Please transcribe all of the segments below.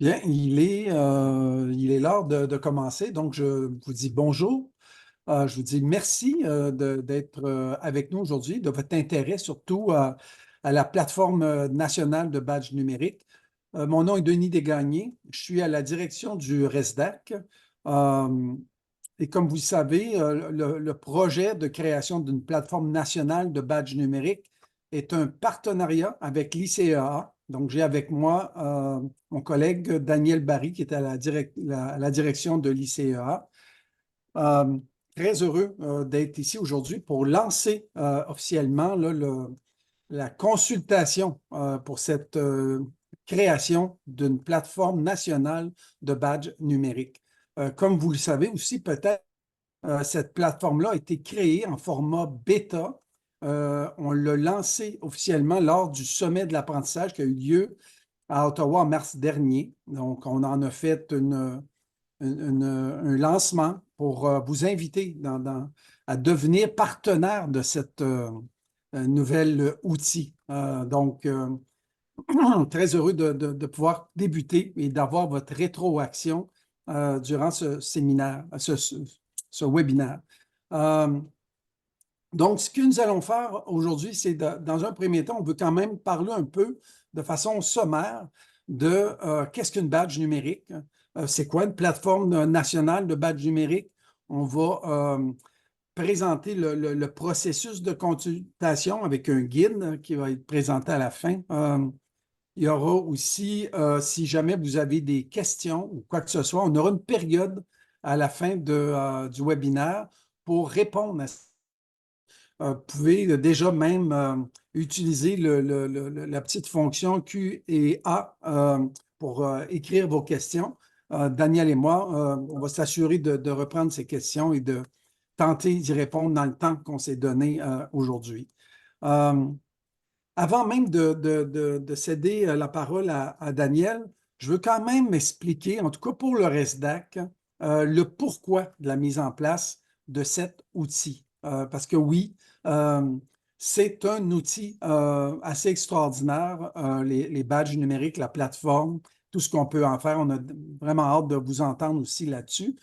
Bien, il est l'heure de commencer. Donc, je vous dis bonjour. Je vous dis merci d'être avec nous aujourd'hui, de votre intérêt surtout à la plateforme nationale de badge numérique. Mon nom est Denis Desgagnés. Je suis à la direction du RESDAC. Euh, et comme vous le savez, le projet de création d'une plateforme nationale de badge numérique est un partenariat avec l'ICEA. Donc, j'ai avec moi mon collègue Daniel Barry, qui est à la direction de l'ICEA. Euh, Très heureux d'être ici aujourd'hui pour lancer officiellement là, la consultation pour cette création d'une plateforme nationale de badge numérique. Comme vous le savez aussi, peut-être, cette plateforme-là a été créée en format bêta. On l'a lancée officiellement lors du sommet de l'apprentissage qui a eu lieu à Ottawa en mars dernier. Donc, on en a fait un lancement pour vous inviter à devenir partenaire de cette nouvel outil. Très heureux de pouvoir débuter et d'avoir votre rétroaction durant ce séminaire, ce webinaire. Euh, donc, ce que nous allons faire aujourd'hui, c'est dans un premier temps, on veut quand même parler un peu de façon sommaire de qu'est-ce qu'une badge numérique, c'est quoi une plateforme nationale de badge numérique. On va présenter le processus de consultation avec un guide qui va être présenté à la fin. Il y aura aussi, si jamais vous avez des questions ou quoi que ce soit, on aura une période à la fin du webinaire pour répondre à vous pouvez déjà même utiliser la petite fonction Q et A pour écrire vos questions. Daniel et moi, on va s'assurer de reprendre ces questions et de tenter d'y répondre dans le temps qu'on s'est donné aujourd'hui. Euh, Avant même de céder la parole à Daniel, je veux quand même expliquer, en tout cas pour le RESDAC, le pourquoi de la mise en place de cet outil. Parce que oui, euh, c'est un outil assez extraordinaire, les badges numériques, la plateforme, tout ce qu'on peut en faire. On a vraiment hâte de vous entendre aussi là-dessus.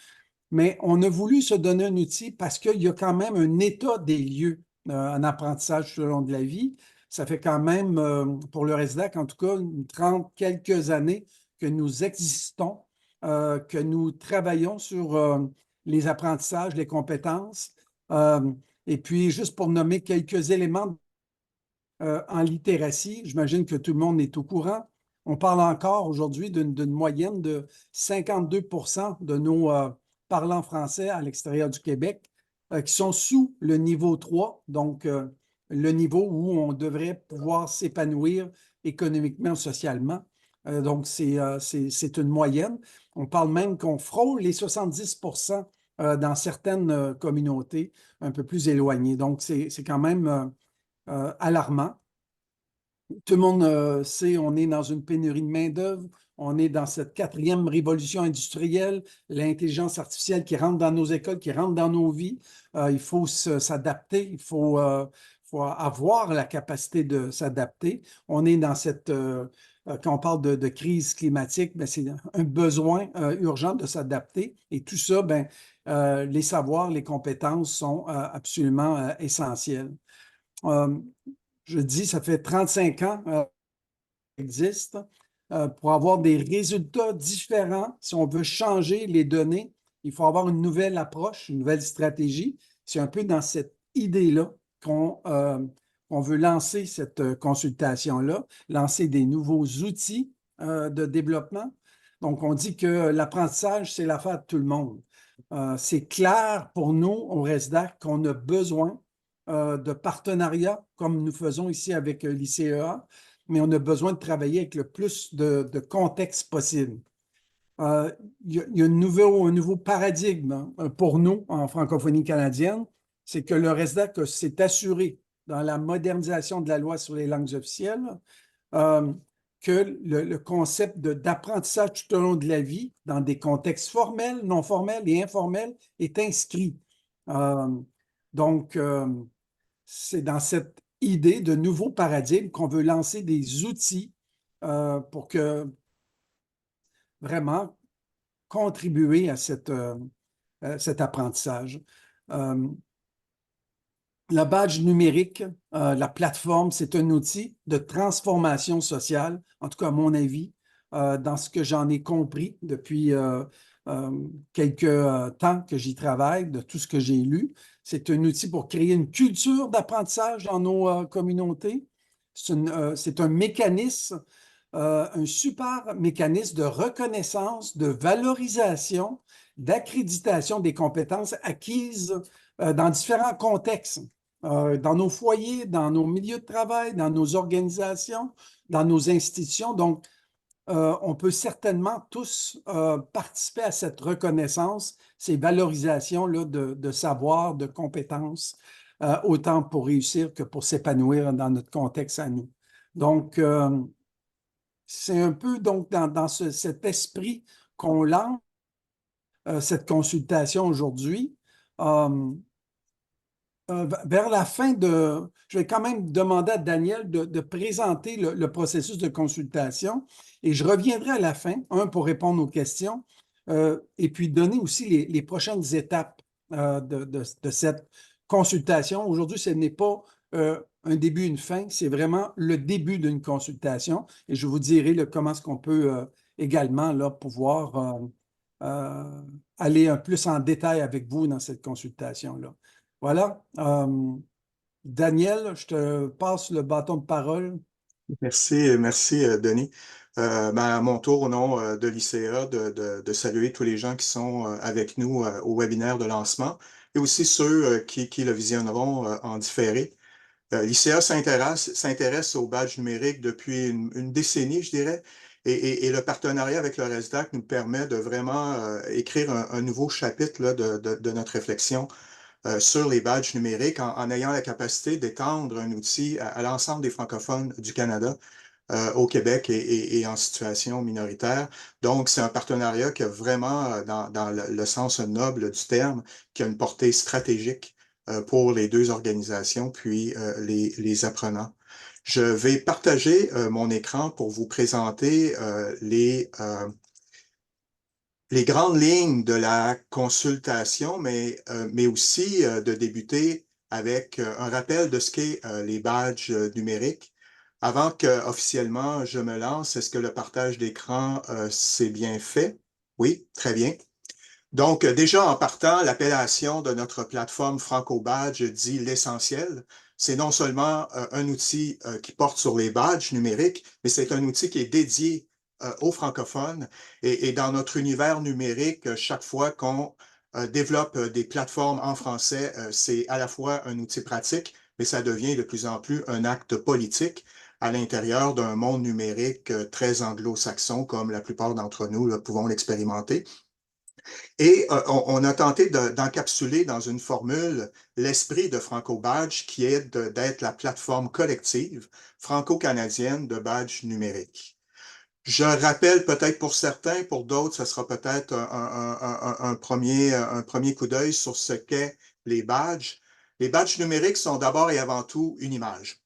Mais on a voulu se donner un outil parce qu'il y a quand même un état des lieux en apprentissage tout au long de la vie. Ça fait quand même, pour le RESDAC, en tout cas, 30 quelques années que nous existons, que nous travaillons sur les apprentissages, les compétences. Euh, et puis, juste pour nommer quelques éléments en littératie, j'imagine que tout le monde est au courant. On parle encore aujourd'hui d'une moyenne de 52 de nos parlants français à l'extérieur du Québec qui sont sous le niveau 3, donc le niveau où on devrait pouvoir s'épanouir économiquement, socialement. Donc, c'est une moyenne. On parle même qu'on frôle les 70 dans certaines communautés un peu plus éloignées. Donc, c'est quand même alarmant. Tout le monde sait, on est dans une pénurie de main-d'œuvre, on est dans cette quatrième révolution industrielle, l'intelligence artificielle qui rentre dans nos écoles, qui rentre dans nos vies. Il faut s'adapter, faut avoir la capacité de s'adapter. On est dans quand on parle de crise climatique, ben, c'est un besoin urgent de s'adapter. Et tout ça, ben, les savoirs, les compétences sont absolument essentiels. Euh, je dis, ça fait 35 ans existe pour avoir des résultats différents. Si on veut changer les données, il faut avoir une nouvelle approche, une nouvelle stratégie. C'est un peu dans cette idée-là qu'on veut lancer cette consultation-là, lancer des nouveaux outils de développement. Donc, on dit que l'apprentissage, c'est l'affaire de tout le monde. C'est clair pour nous, au RESDAC, qu'on a besoin de partenariats, comme nous faisons ici avec l'ICEA, mais on a besoin de travailler avec le plus de contexte possible. Il y a un nouveau paradigme pour nous en francophonie canadienne, c'est que le RESDAC s'est assuré dans la modernisation de la loi sur les langues officielles euh, que le concept d'apprentissage tout au long de la vie, dans des contextes formels, non formels et informels, est inscrit. Euh, donc, c'est dans cette idée de nouveau paradigme qu'on veut lancer des outils pour que vraiment contribuer à cet apprentissage. Le badge numérique, la plateforme, c'est un outil de transformation sociale, en tout cas à mon avis, dans ce que j'en ai compris depuis quelques temps que j'y travaille, de tout ce que j'ai lu. C'est un outil pour créer une culture d'apprentissage dans nos communautés. C'est un mécanisme, un super mécanisme de reconnaissance, de valorisation, d'accréditation des compétences acquises dans différents contextes, dans nos foyers, dans nos milieux de travail, dans nos organisations, dans nos institutions. Donc, on peut certainement tous participer à cette reconnaissance, ces valorisations là, de savoir, de compétences, autant pour réussir que pour s'épanouir dans notre contexte à nous. Donc, c'est un peu donc dans cet esprit qu'on lance cette consultation aujourd'hui. Vers la fin je vais quand même demander à Daniel de présenter le processus de consultation et je reviendrai à la fin, pour répondre aux questions et puis donner aussi les prochaines étapes de cette consultation. Aujourd'hui, ce n'est pas un début, une fin, c'est vraiment le début d'une consultation et je vous dirai comment est-ce qu'on peut également là, pouvoir aller un plus en détail avec vous dans cette consultation-là. Voilà. Daniel, je te passe le bâton de parole. Merci, Denis. À mon tour, au nom de l'ICA, de saluer tous les gens qui sont avec nous au webinaire de lancement et aussi ceux qui le visionneront en différé. L'ICA s'intéresse au badge numérique depuis une décennie, je dirais, et le partenariat avec le RESDAC nous permet de vraiment écrire un nouveau chapitre là, de notre réflexion sur les badges numériques en ayant la capacité d'étendre un outil à l'ensemble des francophones du Canada, au Québec et en situation minoritaire. Donc, c'est un partenariat qui a vraiment, dans le sens noble du terme, qui a une portée stratégique pour les deux organisations, puis les apprenants. Je vais partager mon écran pour vous présenter les grandes lignes de la consultation, mais aussi de débuter avec un rappel de ce qu'est les badges numériques. Avant que officiellement je me lance, est-ce que le partage d'écran c'est bien fait? Oui, très bien. Donc, déjà en partant, l'appellation de notre plateforme Franco-Badge dit l'essentiel. C'est non seulement un outil qui porte sur les badges numériques, mais c'est un outil qui est dédié aux francophones. Et dans notre univers numérique, chaque fois qu'on développe des plateformes en français, c'est à la fois un outil pratique, mais ça devient de plus en plus un acte politique à l'intérieur d'un monde numérique très anglo-saxon, comme la plupart d'entre nous pouvons l'expérimenter. Et on a tenté d'encapsuler dans une formule l'esprit de Franco-Badge, qui est d'être la plateforme collective franco-canadienne de badges numériques. Je rappelle peut-être pour certains, pour d'autres, ce sera peut-être un premier coup d'œil sur ce qu'est les badges. Les badges numériques sont d'abord et avant tout une image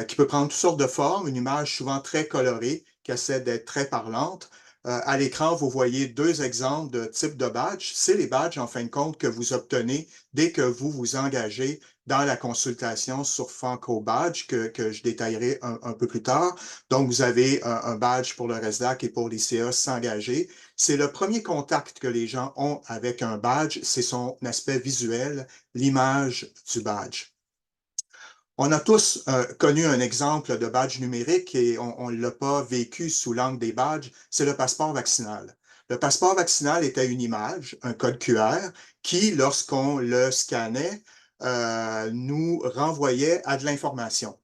qui peut prendre toutes sortes de formes, une image souvent très colorée, qui essaie d'être très parlante. À l'écran, vous voyez deux exemples de types de badges. C'est les badges, en fin de compte, que vous obtenez dès que vous vous engagez dans la consultation sur Franco Badge, que je détaillerai un peu plus tard. Donc, vous avez un badge pour le RESDAC et pour l'ICA s'engager. C'est le premier contact que les gens ont avec un badge, c'est son aspect visuel, l'image du badge. On a tous connu un exemple de badge numérique et on ne l'a pas vécu sous l'angle des badges, c'est le passeport vaccinal. Le passeport vaccinal était une image, un code QR, qui, lorsqu'on le scannait, nous renvoyait à de l'information.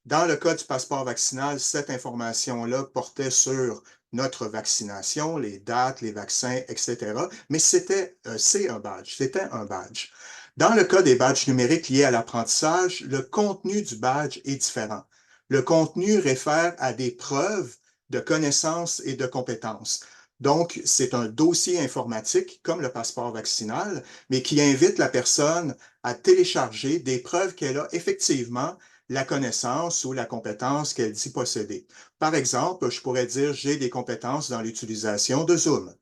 Dans le cas du passeport vaccinal, cette information-là portait sur notre vaccination, les dates, les vaccins, etc. Mais c'est un badge, c'était un badge. Dans le cas des badges numériques liés à l'apprentissage, le contenu du badge est différent. Le contenu réfère à des preuves de connaissances et de compétences. Donc, c'est un dossier informatique, comme le passeport vaccinal, mais qui invite la personne à télécharger des preuves qu'elle a effectivement la connaissance ou la compétence qu'elle dit posséder. Par exemple, je pourrais dire j'ai des compétences dans l'utilisation de Zoom,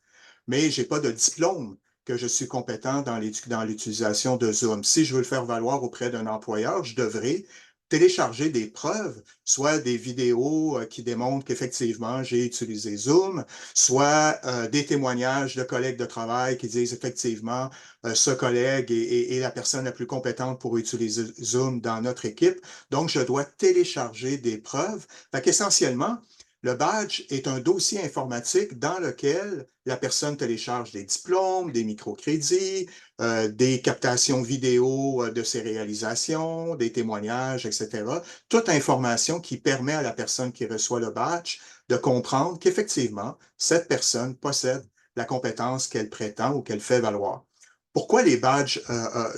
mais je n'ai pas de diplôme que je suis compétent dans l'utilisation de Zoom. Si je veux le faire valoir auprès d'un employeur, je devrais télécharger des preuves, soit des vidéos qui démontrent qu'effectivement j'ai utilisé Zoom, soit des témoignages de collègues de travail qui disent effectivement ce collègue est la personne la plus compétente pour utiliser Zoom dans notre équipe. Donc, je dois télécharger des preuves. Fait qu'essentiellement, le badge est un dossier informatique dans lequel la personne télécharge des diplômes, des microcrédits, des captations vidéo de ses réalisations, des témoignages, etc. Toute information qui permet à la personne qui reçoit le badge de comprendre qu'effectivement, cette personne possède la compétence qu'elle prétend ou qu'elle fait valoir. Pourquoi les badges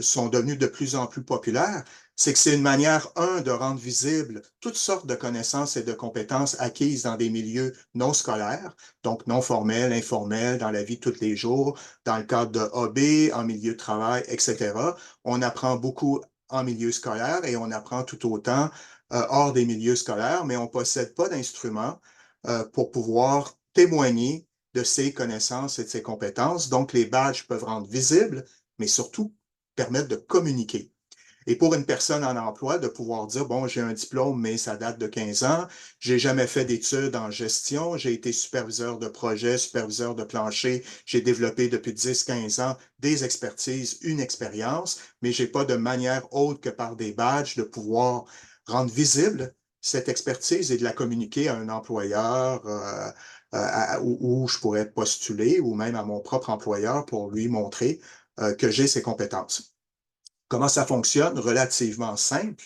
sont devenus de plus en plus populaires? C'est que c'est une manière, de rendre visibles toutes sortes de connaissances et de compétences acquises dans des milieux non scolaires, donc non formels, informels, dans la vie de tous les jours, dans le cadre de hobby, en milieu de travail, etc. On apprend beaucoup en milieu scolaire et on apprend tout autant hors des milieux scolaires, mais on ne possède pas d'instruments pour pouvoir témoigner de ses connaissances et de ses compétences. Donc, les badges peuvent rendre visibles, mais surtout permettre de communiquer. Et pour une personne en emploi, de pouvoir dire, bon, j'ai un diplôme, mais ça date de 15 ans, j'ai jamais fait d'études en gestion, j'ai été superviseur de projet, superviseur de plancher, j'ai développé depuis 10-15 ans des expertises, une expérience, mais j'ai pas de manière autre que par des badges de pouvoir rendre visible cette expertise et de la communiquer à un employeur où je pourrais postuler ou même à mon propre employeur pour lui montrer que j'ai ces compétences. Comment ça fonctionne? Relativement simple.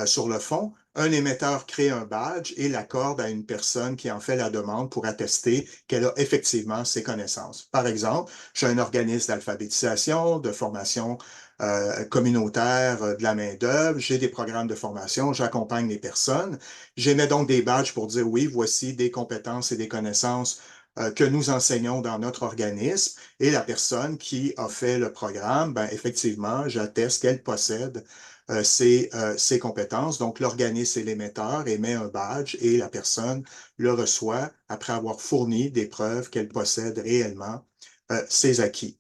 Sur le fond, un émetteur crée un badge et l'accorde à une personne qui en fait la demande pour attester qu'elle a effectivement ses connaissances. Par exemple, j'ai un organisme d'alphabétisation, de formation communautaire de la main-d'œuvre, j'ai des programmes de formation, j'accompagne les personnes. J'émets donc des badges pour dire oui, voici des compétences et des connaissances que nous enseignons dans notre organisme et la personne qui a fait le programme, ben, effectivement, j'atteste qu'elle possède ses compétences. Donc, l'organisme et l'émetteur émet un badge et la personne le reçoit après avoir fourni des preuves qu'elle possède réellement ses acquis.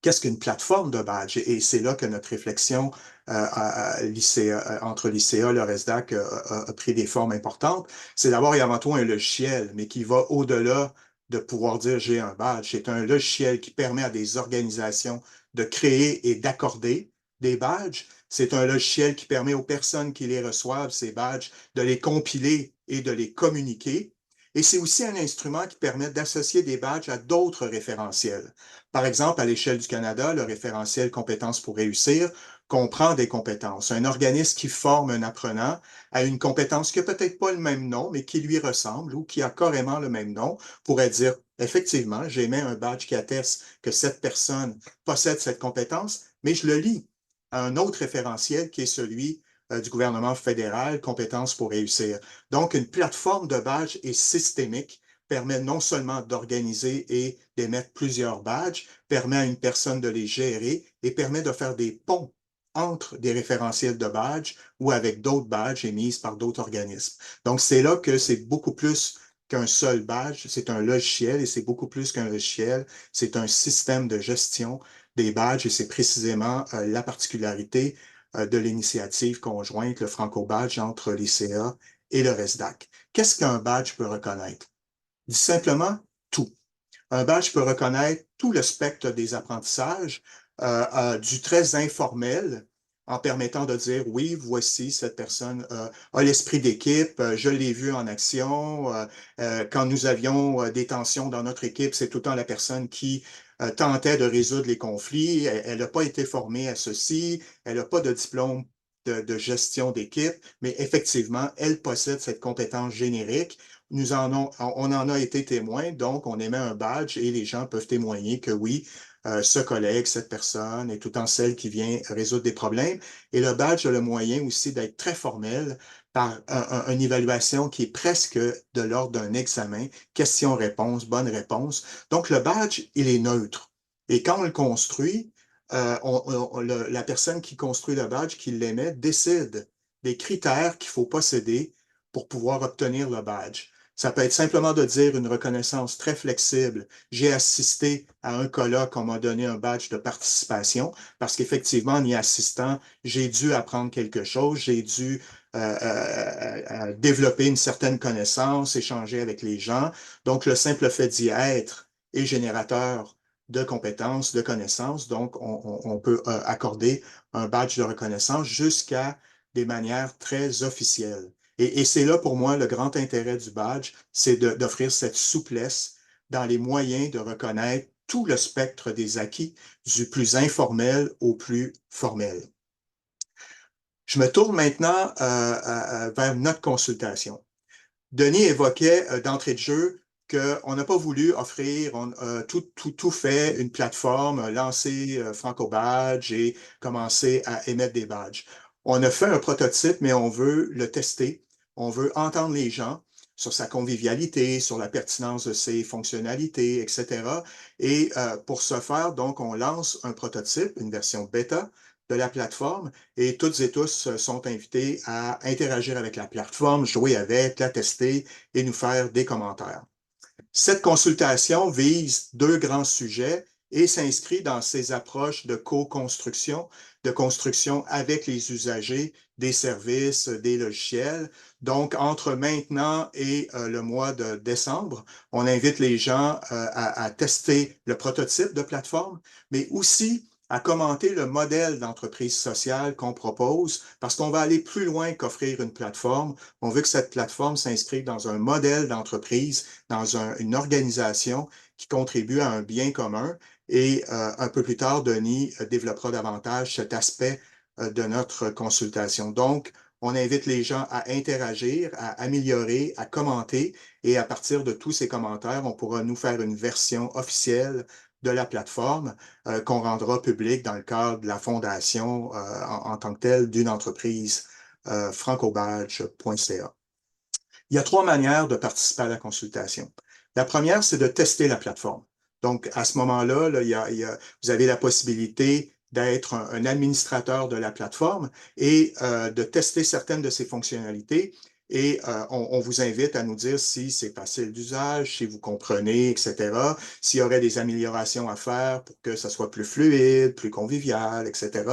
Qu'est-ce qu'une plateforme de badge? Et c'est là que notre réflexion entre l'ICA et le RESDAC a pris des formes importantes. C'est d'abord et avant tout un logiciel, mais qui va au-delà de pouvoir dire j'ai un badge. C'est un logiciel qui permet à des organisations de créer et d'accorder des badges. C'est un logiciel qui permet aux personnes qui les reçoivent, ces badges, de les compiler et de les communiquer. Et c'est aussi un instrument qui permet d'associer des badges à d'autres référentiels. Par exemple, à l'échelle du Canada, le référentiel Compétences pour réussir comprend des compétences. Un organisme qui forme un apprenant à une compétence qui n'a peut-être pas le même nom, mais qui lui ressemble ou qui a carrément le même nom, pourrait dire, effectivement, j'émets un badge qui atteste que cette personne possède cette compétence, mais je le lis à un autre référentiel qui est celui du gouvernement fédéral, Compétences pour réussir. Donc, une plateforme de badge est systémique, permet non seulement d'organiser et d'émettre plusieurs badges, permet à une personne de les gérer et permet de faire des ponts entre des référentiels de badges ou avec d'autres badges émis par d'autres organismes. Donc, c'est là que c'est beaucoup plus qu'un seul badge, c'est un logiciel et c'est beaucoup plus qu'un logiciel, c'est un système de gestion des badges et c'est précisément la particularité de l'initiative conjointe, le Franco-Badge entre l'ICA et le RESDAC. Qu'est-ce qu'un badge peut reconnaître? Dit simplement tout. Un badge peut reconnaître tout le spectre des apprentissages, du très informel, en permettant de dire, oui, voici, cette personne a l'esprit d'équipe, je l'ai vu en action. Quand nous avions des tensions dans notre équipe, c'est tout le temps la personne qui tentait de résoudre les conflits. Elle n'a pas été formée à ceci, elle n'a pas de diplôme de gestion d'équipe, mais effectivement, elle possède cette compétence générique. On en a été témoin, donc on émet un badge et les gens peuvent témoigner que oui, ce collègue, cette personne est tout le temps celle qui vient résoudre des problèmes. Et le badge a le moyen aussi d'être très formel par une évaluation qui est presque de l'ordre d'un examen, question-réponse, bonne réponse. Donc le badge, il est neutre. Et quand on le construit, la personne qui construit le badge, qui l'émet, décide des critères qu'il faut posséder pour pouvoir obtenir le badge. Ça peut être simplement de dire une reconnaissance très flexible. J'ai assisté à un colloque, on m'a donné un badge de participation parce qu'effectivement, en y assistant, j'ai dû apprendre quelque chose, j'ai dû développer une certaine connaissance, échanger avec les gens. Donc, le simple fait d'y être est générateur de compétences, de connaissances. Donc, on peut accorder un badge de reconnaissance jusqu'à des manières très officielles. Et c'est là pour moi le grand intérêt du badge, c'est d'offrir cette souplesse dans les moyens de reconnaître tout le spectre des acquis, du plus informel au plus formel. Je me tourne maintenant vers notre consultation. Denis évoquait d'entrée de jeu qu'on n'a pas voulu offrir tout fait une plateforme, lancer Franco Badge et commencer à émettre des badges. On a fait un prototype, mais on veut le tester. On veut entendre les gens sur sa convivialité, sur la pertinence de ses fonctionnalités, etc. Et pour ce faire, donc, on lance un prototype, une version bêta de la plateforme et toutes et tous sont invités à interagir avec la plateforme, jouer avec, la tester et nous faire des commentaires. Cette consultation vise deux grands sujets et s'inscrit dans ces approches de co-construction, de construction avec les usagers des services, des logiciels. Donc, entre maintenant et le mois de décembre, on invite les gens à tester le prototype de plateforme, mais aussi à commenter le modèle d'entreprise sociale qu'on propose, parce qu'on va aller plus loin qu'offrir une plateforme. On veut que cette plateforme s'inscrive dans un modèle d'entreprise, dans une organisation qui contribue à un bien commun. Et un peu plus tard, Denis développera davantage cet aspect de notre consultation. Donc, on invite les gens à interagir, à améliorer, à commenter, et à partir de tous ces commentaires, on pourra nous faire une version officielle de la plateforme qu'on rendra publique dans le cadre de la fondation en tant que telle d'une entreprise, francobadge.ca. Il y a trois manières de participer à la consultation. La première, c'est de tester la plateforme. Donc, à ce moment-là, vous avez la possibilité d'être un administrateur de la plateforme et de tester certaines de ses fonctionnalités. Et on vous invite à nous dire si c'est facile d'usage, si vous comprenez, etc., s'il y aurait des améliorations à faire pour que ça soit plus fluide, plus convivial, etc.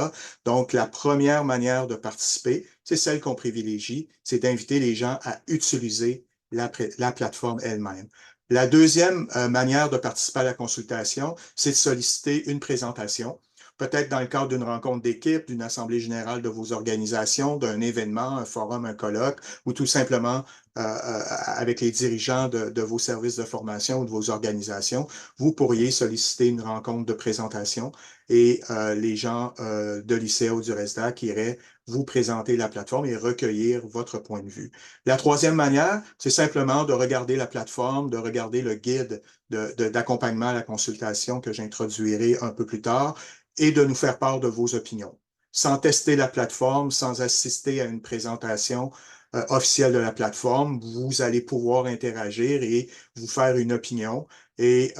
Donc, la première manière de participer, c'est celle qu'on privilégie, c'est d'inviter les gens à utiliser la plateforme elle-même. La deuxième manière de participer à la consultation, c'est de solliciter une présentation, peut-être dans le cadre d'une rencontre d'équipe, d'une assemblée générale de vos organisations, d'un événement, un forum, un colloque, ou tout simplement avec les dirigeants de vos services de formation ou de vos organisations, vous pourriez solliciter une rencontre de présentation et les gens de l'ICA ou du RESDAC iraient vous présenter la plateforme et recueillir votre point de vue. La troisième manière, c'est simplement de regarder la plateforme, de regarder le guide d'accompagnement à la consultation que j'introduirai un peu plus tard et de nous faire part de vos opinions. Sans tester la plateforme, sans assister à une présentation officielle de la plateforme, vous allez pouvoir interagir et vous faire une opinion et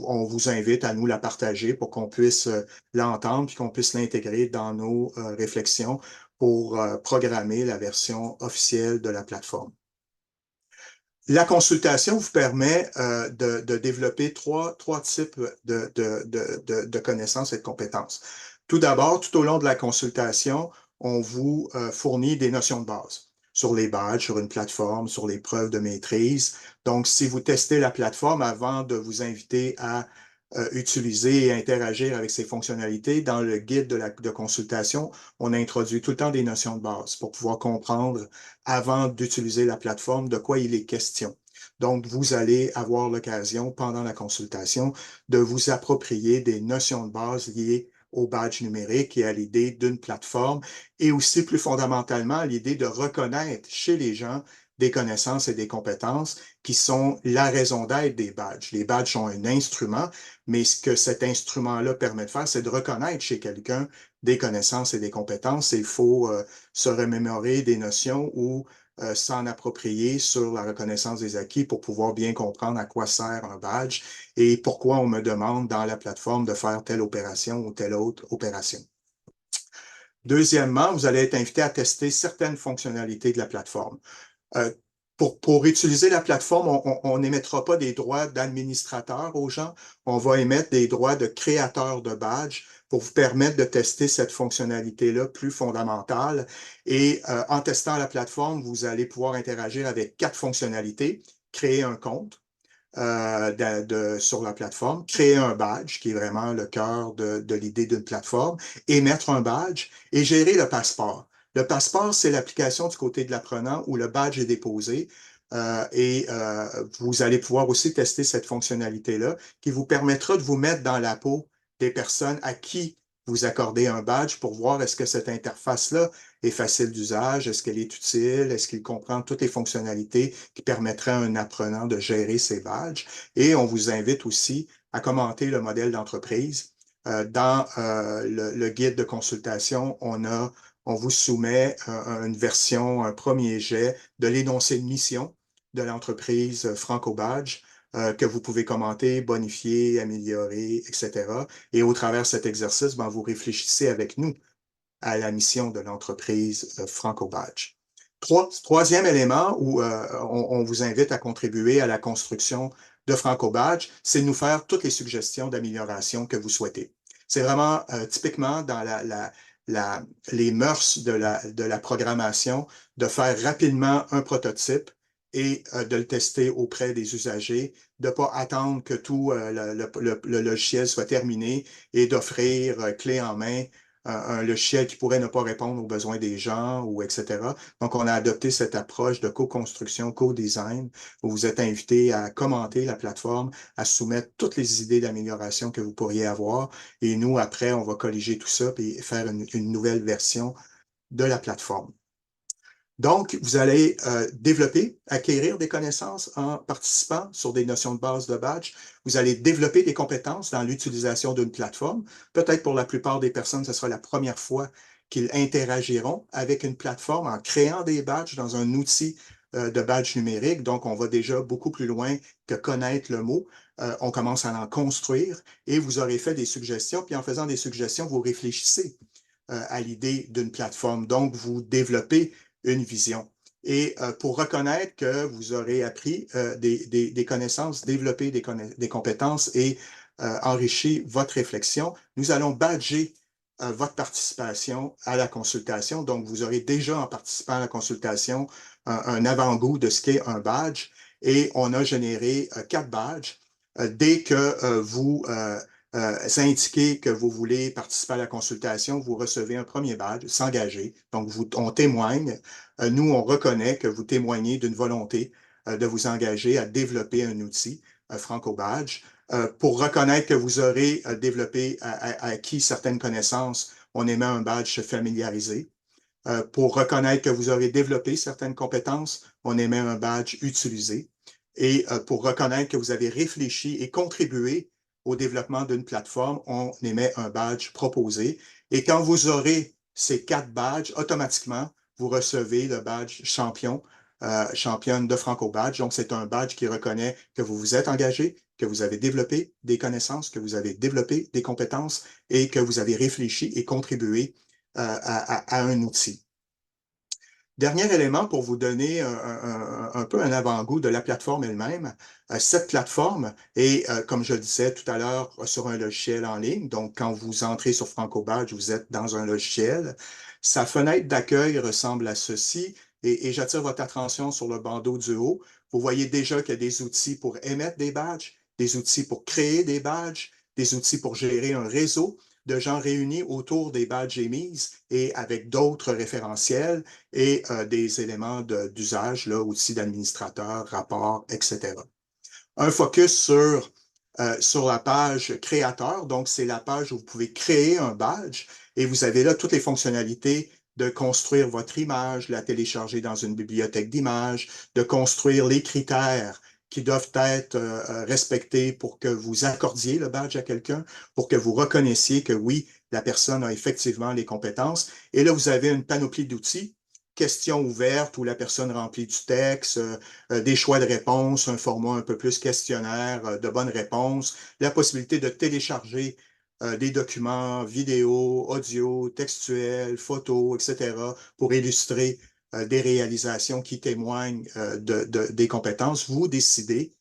on vous invite à nous la partager pour qu'on puisse l'entendre puis qu'on puisse l'intégrer dans nos réflexions pour programmer la version officielle de la plateforme. La consultation vous permet de développer trois types de connaissances et de compétences. Tout d'abord, tout au long de la consultation, on vous fournit des notions de base sur les badges, sur une plateforme, sur les preuves de maîtrise. Donc, si vous testez la plateforme avant de vous inviter à utiliser et interagir avec ces fonctionnalités, dans le guide de consultation, on introduit tout le temps des notions de base pour pouvoir comprendre avant d'utiliser la plateforme de quoi il est question. Donc, vous allez avoir l'occasion pendant la consultation de vous approprier des notions de base liées au badge numérique et à l'idée d'une plateforme et aussi plus fondamentalement à l'idée de reconnaître chez les gens des connaissances et des compétences qui sont la raison d'être des badges. Les badges sont un instrument, mais ce que cet instrument-là permet de faire, c'est de reconnaître chez quelqu'un des connaissances et des compétences. Et il faut se remémorer des notions ou s'en approprier sur la reconnaissance des acquis pour pouvoir bien comprendre à quoi sert un badge et pourquoi on me demande dans la plateforme de faire telle opération ou telle autre opération. Deuxièmement, vous allez être invité à tester certaines fonctionnalités de la plateforme. Euh, pour utiliser la plateforme, on n'émettra pas des droits d'administrateur aux gens, on va émettre des droits de créateur de badge pour vous permettre de tester cette fonctionnalité-là plus fondamentale. Et en testant la plateforme, vous allez pouvoir interagir avec 4 fonctionnalités, créer un compte, sur la plateforme, créer un badge, qui est vraiment le cœur de l'idée d'une plateforme, émettre un badge et gérer le passeport. Le passeport, c'est l'application du côté de l'apprenant où le badge est déposé. Vous allez pouvoir aussi tester cette fonctionnalité-là qui vous permettra de vous mettre dans la peau des personnes à qui vous accordez un badge pour voir est-ce que cette interface-là est facile d'usage, est-ce qu'elle est utile, est-ce qu'il comprend toutes les fonctionnalités qui permettraient à un apprenant de gérer ses badges. Et on vous invite aussi à commenter le modèle d'entreprise. Dans le guide de consultation, on vous soumet une version, un premier jet de l'énoncé de mission de l'entreprise Franco Badge que vous pouvez commenter, bonifier, améliorer, etc. Et au travers de cet exercice, ben, vous réfléchissez avec nous à la mission de l'entreprise Franco Badge. Troisième élément où on vous invite à contribuer à la construction de Franco Badge, c'est de nous faire toutes les suggestions d'amélioration que vous souhaitez. C'est vraiment typiquement dans les mœurs de la programmation de faire rapidement un prototype et de le tester auprès des usagers, de ne pas attendre que tout le logiciel soit terminé et d'offrir clé en main un logiciel qui pourrait ne pas répondre aux besoins des gens, ou etc. Donc, on a adopté cette approche de co-construction, co-design, où vous êtes invité à commenter la plateforme, à soumettre toutes les idées d'amélioration que vous pourriez avoir. Et nous, après, on va colliger tout ça et faire une nouvelle version de la plateforme. Donc, vous allez développer, acquérir des connaissances en participant sur des notions de base de badge. Vous allez développer des compétences dans l'utilisation d'une plateforme. Peut-être pour la plupart des personnes, ce sera la première fois qu'ils interagiront avec une plateforme en créant des badges dans un outil de badge numérique. Donc, on va déjà beaucoup plus loin que connaître le mot. On commence à en construire et vous aurez fait des suggestions. Puis en faisant des suggestions, vous réfléchissez à l'idée d'une plateforme. Donc, vous développez une vision. Et pour reconnaître que vous aurez appris des connaissances, développé des compétences et enrichi votre réflexion, nous allons badger votre participation à la consultation. Donc, vous aurez déjà, en participant à la consultation, un avant-goût de ce qu'est un badge. Et on a généré 4 badges. Dès que vous indiquez que vous voulez participer à la consultation, vous recevez un premier badge, s'engager. Donc, on témoigne. Nous, on reconnaît que vous témoignez d'une volonté de vous engager à développer un outil, Franco Badge. Pour reconnaître que vous aurez développé, acquis certaines connaissances, on émet un badge familiarisé. Pour reconnaître que vous aurez développé certaines compétences, on émet un badge utilisé. Et pour reconnaître que vous avez réfléchi et contribué au développement d'une plateforme, on émet un badge proposé. Et quand vous aurez ces 4 badges, automatiquement, vous recevez le badge champion, championne de Franco Badge. Donc, c'est un badge qui reconnaît que vous vous êtes engagé, que vous avez développé des connaissances, que vous avez développé des compétences et que vous avez réfléchi et contribué à un outil. Dernier élément pour vous donner un peu un avant-goût de la plateforme elle-même. Cette plateforme est, comme je le disais tout à l'heure, sur un logiciel en ligne. Donc, quand vous entrez sur Franco Badge, vous êtes dans un logiciel. Sa fenêtre d'accueil ressemble à ceci. Et j'attire votre attention sur le bandeau du haut. Vous voyez déjà qu'il y a des outils pour émettre des badges, des outils pour créer des badges, des outils pour gérer un réseau de gens réunis autour des badges émises et avec d'autres référentiels et des éléments d'usage, là, outils d'administrateur, rapports, etc. Un focus sur la page créateur, donc c'est la page où vous pouvez créer un badge et vous avez là toutes les fonctionnalités de construire votre image, la télécharger dans une bibliothèque d'images, de construire les critères qui doivent être respectés pour que vous accordiez le badge à quelqu'un, pour que vous reconnaissiez que oui, la personne a effectivement les compétences. Et là, vous avez une panoplie d'outils, questions ouvertes où la personne remplit du texte, des choix de réponses, un format un peu plus questionnaire, de bonnes réponses, la possibilité de télécharger des documents vidéo, audio, textuels, photos, etc., pour illustrer des réalisations qui témoignent des compétences. Vous décidez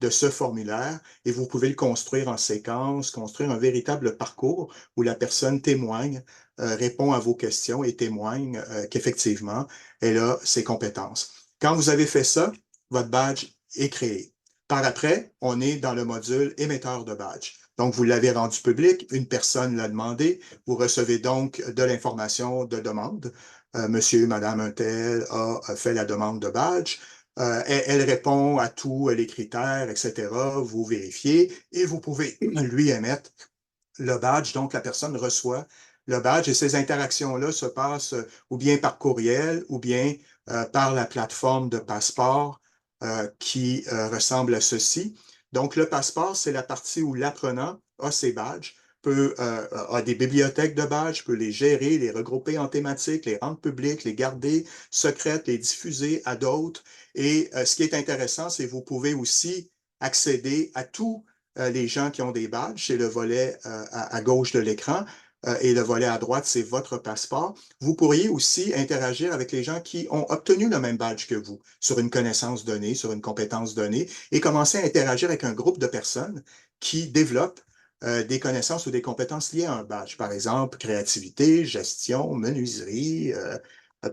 de ce formulaire et vous pouvez le construire en séquence, construire un véritable parcours où la personne témoigne, répond à vos questions et témoigne qu'effectivement, elle a ses compétences. Quand vous avez fait ça, votre badge est créé. Par après, on est dans le module émetteur de badge. Donc, vous l'avez rendu public, une personne l'a demandé, vous recevez donc de l'information de demande. Monsieur, madame, un tel a fait la demande de badge. Elle répond à tous les critères, etc. Vous vérifiez et vous pouvez lui émettre le badge. Donc, la personne reçoit le badge et ces interactions-là se passent ou bien par courriel ou bien par la plateforme de passeport qui ressemble à ceci. Donc, le passeport, c'est la partie où l'apprenant a ses badges, a des bibliothèques de badges, peut les gérer, les regrouper en thématiques, les rendre publics, les garder secrètes, les diffuser à d'autres. Et ce qui est intéressant, c'est que vous pouvez aussi accéder à tous les gens qui ont des badges, c'est le volet à gauche de l'écran et le volet à droite, c'est votre passeport. Vous pourriez aussi interagir avec les gens qui ont obtenu le même badge que vous sur une connaissance donnée, sur une compétence donnée et commencer à interagir avec un groupe de personnes qui développent des connaissances ou des compétences liées à un badge. Par exemple, créativité, gestion, menuiserie,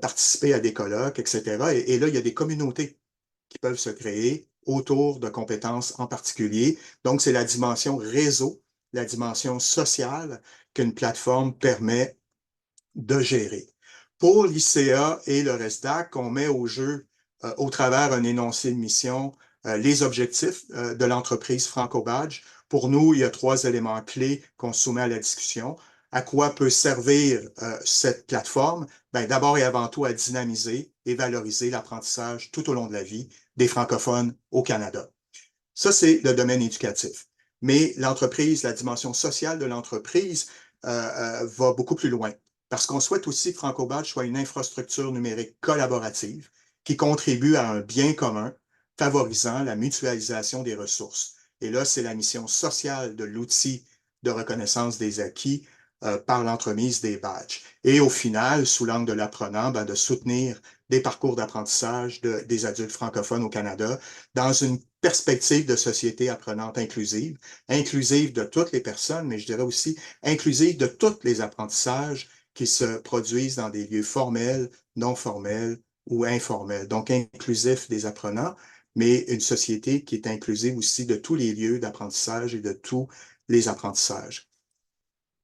participer à des colloques, etc. Et là, il y a des communautés qui peuvent se créer autour de compétences en particulier. Donc, c'est la dimension réseau, la dimension sociale qu'une plateforme permet de gérer. Pour l'ICA et le RESDAC, on met au jeu, au travers un énoncé de mission, les objectifs de l'entreprise Franco-Badge. Pour nous, il y a 3 éléments clés qu'on soumet à la discussion. À quoi peut servir cette plateforme? Ben, d'abord et avant tout, à dynamiser et valoriser l'apprentissage tout au long de la vie des francophones au Canada. Ça, c'est le domaine éducatif. Mais l'entreprise, la dimension sociale de l'entreprise va beaucoup plus loin parce qu'on souhaite aussi que Franco-Badge soit une infrastructure numérique collaborative qui contribue à un bien commun, favorisant la mutualisation des ressources. Et là, c'est la mission sociale de l'outil de reconnaissance des acquis par l'entremise des badges. Et au final, sous l'angle de l'apprenant, ben, de soutenir des parcours d'apprentissage des adultes francophones au Canada dans une perspective de société apprenante inclusive, inclusive de toutes les personnes, mais je dirais aussi inclusive de tous les apprentissages qui se produisent dans des lieux formels, non formels ou informels. Donc, inclusif des apprenants, mais une société qui est inclusive aussi de tous les lieux d'apprentissage et de tous les apprentissages.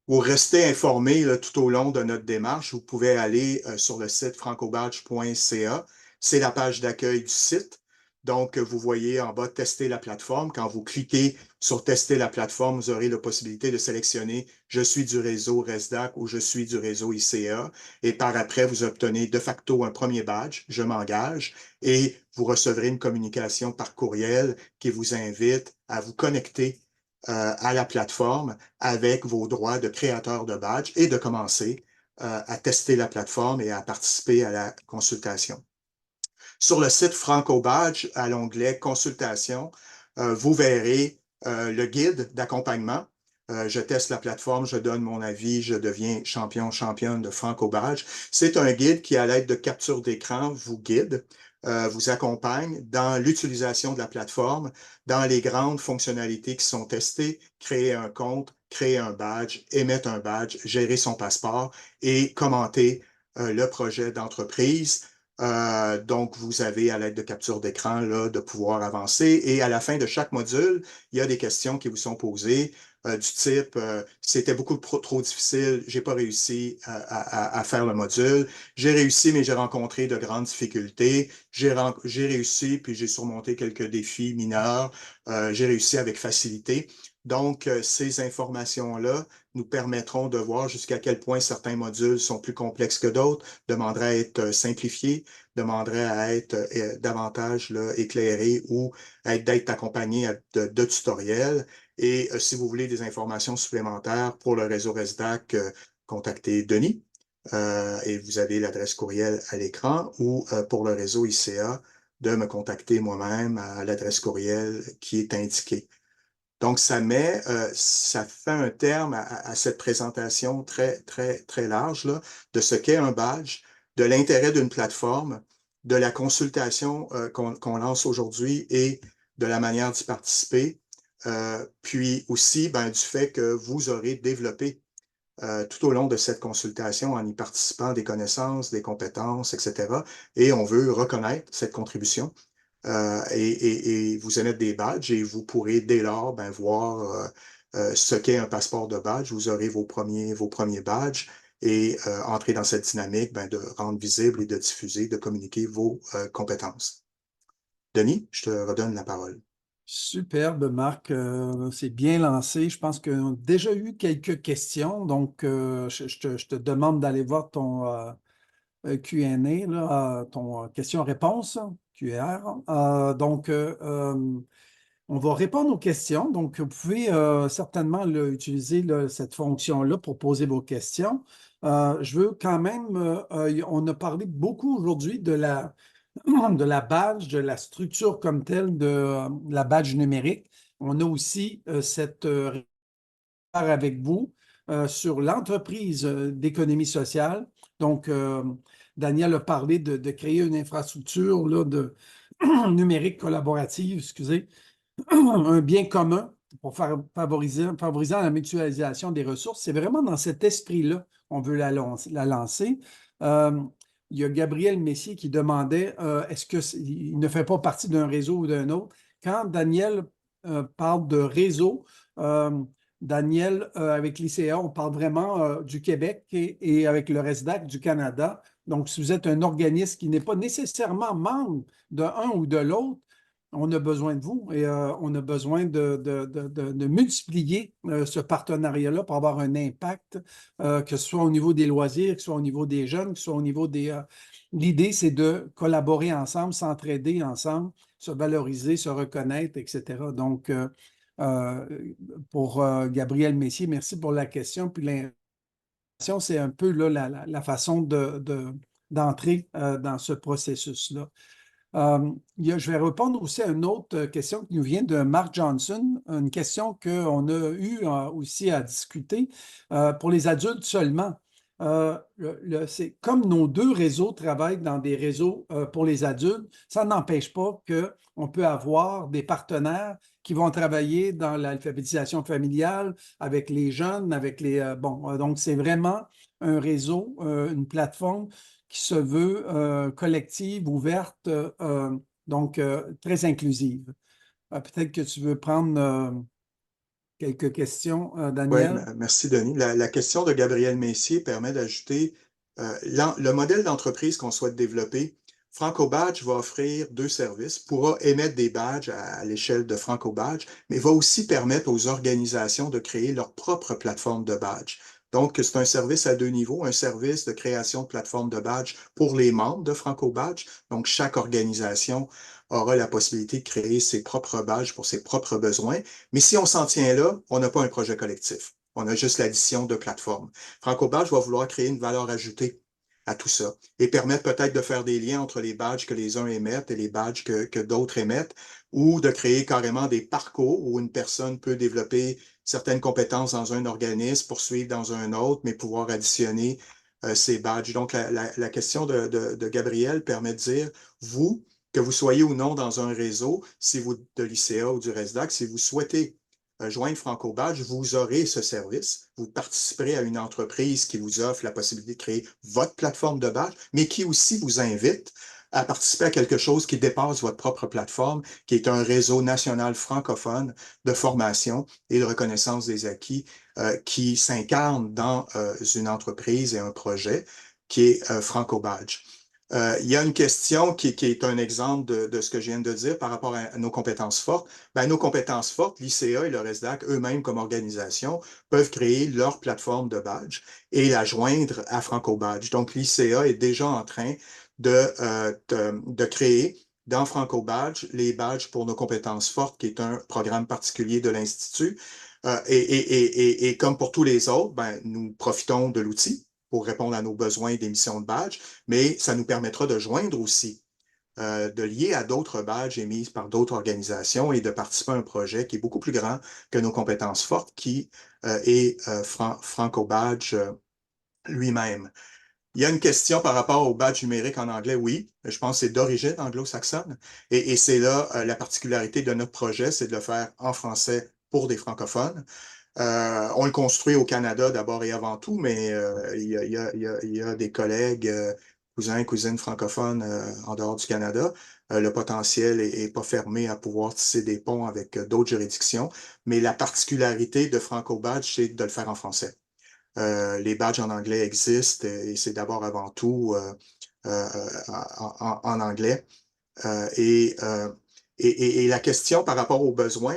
Pour rester informé là, tout au long de notre démarche, vous pouvez aller sur le site francobadge.ca. C'est la page d'accueil du site. Donc, vous voyez en bas tester la plateforme. Quand vous cliquez sur tester la plateforme, vous aurez la possibilité de sélectionner je suis du réseau RESDAC ou je suis du réseau ICA. Et par après, vous obtenez de facto un premier badge, je m'engage, et vous recevrez une communication par courriel qui vous invite à vous connecter à la plateforme avec vos droits de créateur de badge et de commencer à tester la plateforme et à participer à la consultation. Sur le site Franco Badge, à l'onglet Consultation, vous verrez le guide d'accompagnement. Je teste la plateforme, je donne mon avis, je deviens champion, championne de Franco Badge. C'est un guide qui, à l'aide de capture d'écran, vous guide, vous accompagne dans l'utilisation de la plateforme, dans les grandes fonctionnalités qui sont testées, créer un compte, créer un badge, émettre un badge, gérer son passeport et commenter le projet d'entreprise. Donc, vous avez à l'aide de capture d'écran là, de pouvoir avancer. Et à la fin de chaque module, il y a des questions qui vous sont posées du type c'était beaucoup trop difficile, j'ai pas réussi à faire le module. J'ai réussi, mais j'ai rencontré de grandes difficultés. J'ai réussi, puis j'ai surmonté quelques défis mineurs. J'ai réussi avec facilité. Donc, ces informations-là nous permettront de voir jusqu'à quel point certains modules sont plus complexes que d'autres, demanderaient à être simplifiés, demanderaient à être davantage là, éclairés ou d'être accompagnés de tutoriels. Et si vous voulez des informations supplémentaires pour le réseau RESDAC, contactez Denis et vous avez l'adresse courriel à l'écran ou pour le réseau ICA, de me contacter moi-même à l'adresse courriel qui est indiquée. Donc, ça fait un terme à cette présentation très, très, très large là, de ce qu'est un badge, de l'intérêt d'une plateforme, de la consultation qu'on lance aujourd'hui et de la manière d'y participer. Puis aussi du fait que vous aurez développé tout au long de cette consultation en y participant des connaissances, des compétences, etc. Et on veut reconnaître cette contribution et vous émettre des badges et vous pourrez dès lors voir ce qu'est un passeport de badge. Vous aurez vos premiers badges et entrer dans cette dynamique de rendre visible et de diffuser, de communiquer vos compétences. Denis, je te redonne la parole. Superbe, Marc. C'est bien lancé. Je pense qu'on a déjà eu quelques questions. Donc, je te demande d'aller voir ton Q&A, là, ton question-réponse, QR. On va répondre aux questions. Donc, vous pouvez certainement là, utiliser là, cette fonction-là pour poser vos questions. Je veux quand même, on a parlé beaucoup aujourd'hui de la badge, de la structure comme telle de la badge numérique. On a aussi cette avec vous sur l'entreprise d'économie sociale. Donc, Daniel a parlé de créer une infrastructure là, de numérique collaborative, excusez, un bien commun pour favorisant la mutualisation des ressources. C'est vraiment dans cet esprit-là qu'on veut la lancer. Euh, il y a Gabriel Messier qui demandait est-ce qu'il ne fait pas partie d'un réseau ou d'un autre? Quand Daniel parle de réseau, euh, Daniel, avec l'ICA, on parle vraiment du Québec et avec le RESDAC du Canada. Donc, si vous êtes un organisme qui n'est pas nécessairement membre d'un ou de l'autre, on a besoin de vous et on a besoin de multiplier ce partenariat-là pour avoir un impact, que ce soit au niveau des loisirs, que ce soit au niveau des jeunes, que ce soit au niveau des... L'idée, c'est de collaborer ensemble, s'entraider ensemble, se valoriser, se reconnaître, etc. Donc, euh, pour Gabriel Messier, merci pour la question. Puis l'invitation, c'est un peu là, la façon d'entrer dans ce processus-là. Je vais répondre aussi à une autre question qui nous vient de Mark Johnson, une question qu'on a eu aussi à discuter pour les adultes seulement. C'est comme nos deux réseaux travaillent dans des réseaux pour les adultes, ça n'empêche pas qu'on peut avoir des partenaires qui vont travailler dans l'alphabétisation familiale avec les jeunes, avec les... donc c'est vraiment un réseau, une plateforme qui se veut collective, ouverte, donc très inclusive. Peut-être que tu veux prendre quelques questions, Oui, Daniel. merci Denis. La question de Gabriel Messier permet d'ajouter le modèle d'entreprise qu'on souhaite développer. Franco Badge va offrir deux services, pourra émettre des badges à l'échelle de Franco Badge, mais va aussi permettre aux organisations de créer leur propre plateforme de badge. Donc, c'est un service à deux niveaux, un service de création de plateforme de badge pour les membres de Franco Badge. Donc, chaque organisation aura la possibilité de créer ses propres badges pour ses propres besoins. Mais si on s'en tient là, on n'a pas un projet collectif. On a juste l'addition de plateformes. Franco Badge va vouloir créer une valeur ajoutée à tout ça et permettre peut-être de faire des liens entre les badges que les uns émettent et les badges que d'autres émettent ou de créer carrément des parcours où une personne peut développer certaines compétences dans un organisme, poursuivre dans un autre, mais pouvoir additionner ces badges. Donc, la question de Gabriel permet de dire, vous, que vous soyez ou non dans un réseau, si vous de l'ICA ou du RESDAC, si vous souhaitez joindre Franco Badge, vous aurez ce service. Vous participerez à une entreprise qui vous offre la possibilité de créer votre plateforme de badge, mais qui aussi vous invite à participer à quelque chose qui dépasse votre propre plateforme, qui est un réseau national francophone de formation et de reconnaissance des acquis qui s'incarne dans une entreprise et un projet qui est Franco Badge. Il y a une question qui est un exemple de ce que je viens de dire par rapport à nos compétences fortes. Nos compétences fortes, l'ICA et le RESDAC, eux-mêmes comme organisation, peuvent créer leur plateforme de badge et la joindre à Franco Badge. Donc, l'ICA est déjà en train de créer dans Franco Badge les badges pour nos compétences fortes, qui est un programme particulier de l'Institut. Et comme pour tous les autres, nous profitons de l'outil pour répondre à nos besoins d'émission de badge, mais ça nous permettra de joindre aussi de lier à d'autres badges émises par d'autres organisations et de participer à un projet qui est beaucoup plus grand que nos compétences fortes, qui est Franco Badge lui-même. Il y a une question par rapport au badge numérique en anglais, oui. Je pense que c'est d'origine anglo-saxonne. Et c'est là la particularité de notre projet, c'est de le faire en français pour des francophones. On le construit au Canada d'abord et avant tout, mais il y a des collègues, cousins et cousines francophones en dehors du Canada. Le potentiel est pas fermé à pouvoir tisser des ponts avec d'autres juridictions, mais la particularité de Franco Badge, c'est de le faire en français. Les badges en anglais existent et c'est d'abord avant tout en anglais. Euh, et, euh, et la question par rapport aux besoins,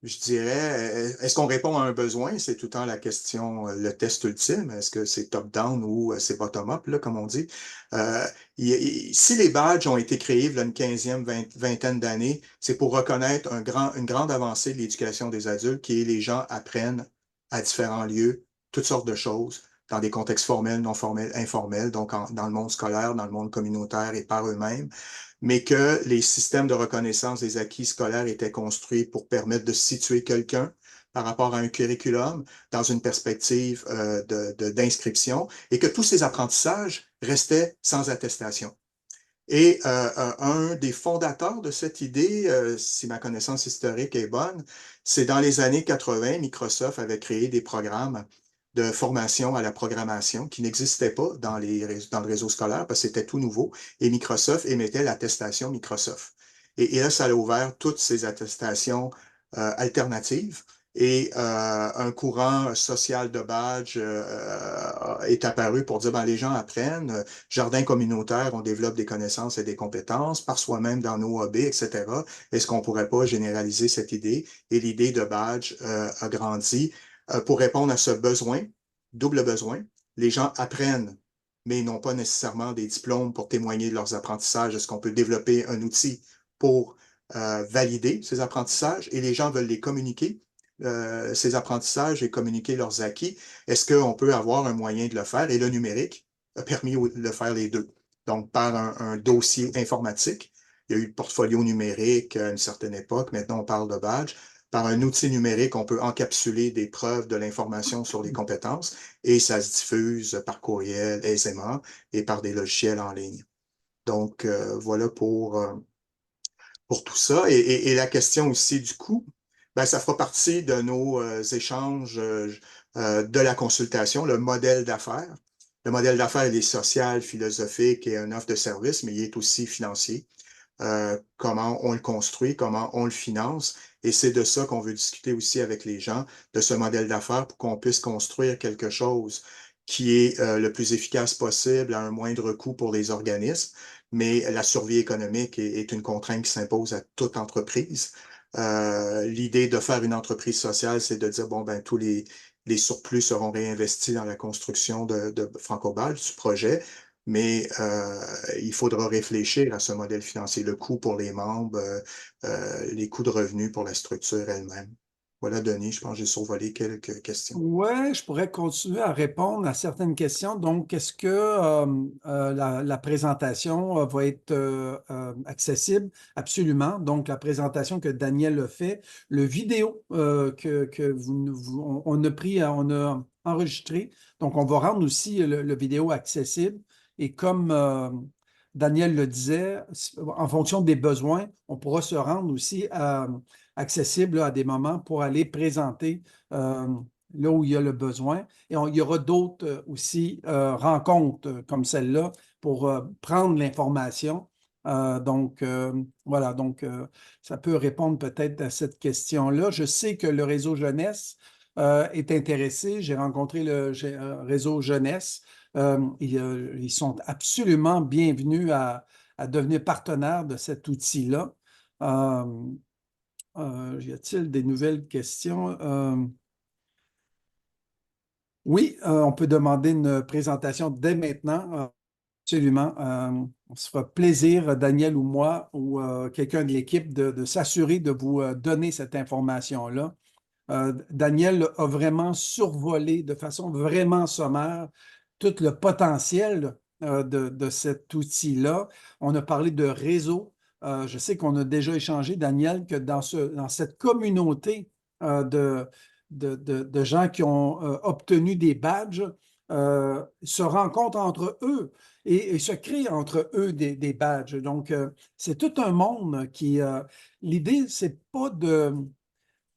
je dirais, est-ce qu'on répond à un besoin? C'est tout le temps la question, le test ultime. Est-ce que c'est top-down ou c'est bottom-up, là, comme on dit? Euh, si les badges ont été créés il y a une vingtaine d'années, c'est pour reconnaître une grande avancée de l'éducation des adultes, qui est les gens apprennent à différents lieux toutes sortes de choses, dans des contextes formels, non formels, informels, donc dans le monde scolaire, dans le monde communautaire et par eux-mêmes, mais que les systèmes de reconnaissance des acquis scolaires étaient construits pour permettre de situer quelqu'un par rapport à un curriculum dans une perspective d'inscription et que tous ces apprentissages restaient sans attestation. Et un des fondateurs de cette idée, si ma connaissance historique est bonne, c'est dans les années 80, Microsoft avait créé des programmes de formation à la programmation qui n'existaient pas dans le réseau scolaire parce que c'était tout nouveau et Microsoft émettait l'attestation Microsoft. Et là, ça a ouvert toutes ces attestations alternatives et un courant social de badge est apparu pour dire ben, les gens apprennent, jardin communautaire, on développe des connaissances et des compétences par soi-même dans nos hobbies, etc. Est-ce qu'on ne pourrait pas généraliser cette idée? Et l'idée de badge a grandi pour répondre à ce besoin, double besoin. Les gens apprennent, mais n'ont pas nécessairement des diplômes pour témoigner de leurs apprentissages. Est-ce qu'on peut développer un outil pour valider ces apprentissages? Et les gens veulent les communiquer ces apprentissages et communiquer leurs acquis. Est-ce qu'on peut avoir un moyen de le faire? Et le numérique a permis de faire les deux. Donc, par un dossier informatique, il y a eu le portfolio numérique à une certaine époque. Maintenant, on parle de badge. Par un outil numérique, on peut encapsuler des preuves de l'information sur les compétences et ça se diffuse par courriel aisément et par des logiciels en ligne. Donc, voilà pour tout ça. Et la question aussi du coût, ben, ça fera partie de nos échanges de la consultation, le modèle d'affaires. Le modèle d'affaires, il est social, philosophique et un offre de service, mais il est aussi financier. Comment on le construit, comment on le finance. Et c'est de ça qu'on veut discuter aussi avec les gens, de ce modèle d'affaires pour qu'on puisse construire quelque chose qui est le plus efficace possible à un moindre coût pour les organismes. Mais la survie économique est une contrainte qui s'impose à toute entreprise. L'idée de faire une entreprise sociale, c'est de dire, bon, ben, tous les surplus seront réinvestis dans la construction de Franco-Bâle, du projet, mais il faudra réfléchir à ce modèle financier, le coût pour les membres, les coûts de revenus pour la structure elle-même. Voilà, Denis, je pense que j'ai survolé quelques questions. Ouais, je pourrais continuer à répondre à certaines questions. Donc, est-ce que la présentation va être accessible? Absolument. Donc, la présentation que Daniel a fait, le vidéo que on a pris, on a enregistré. Donc, on va rendre aussi le vidéo accessible. Et comme Daniel le disait, en fonction des besoins, on pourra se rendre aussi accessible là, à des moments pour aller présenter là où il y a le besoin. Et il y aura d'autres aussi rencontres comme celle-là pour prendre l'information. Voilà, donc ça peut répondre peut-être à cette question-là. Je sais que le réseau jeunesse est intéressé. J'ai rencontré le réseau jeunesse. Ils sont absolument bienvenus à devenir partenaires de cet outil-là. Y a-t-il des nouvelles questions? Oui, on peut demander une présentation dès maintenant. Absolument. On se fera plaisir, Daniel ou moi, ou quelqu'un de l'équipe, de s'assurer de vous donner cette information-là. Daniel a vraiment survolé de façon vraiment sommaire tout le potentiel de cet outil-là. On a parlé de réseau. Je sais qu'on a déjà échangé, Daniel, que dans cette communauté de gens qui ont obtenu des badges, se rencontrent entre eux et se créent entre eux des badges. Donc, c'est tout un monde qui... l'idée, c'est pas de...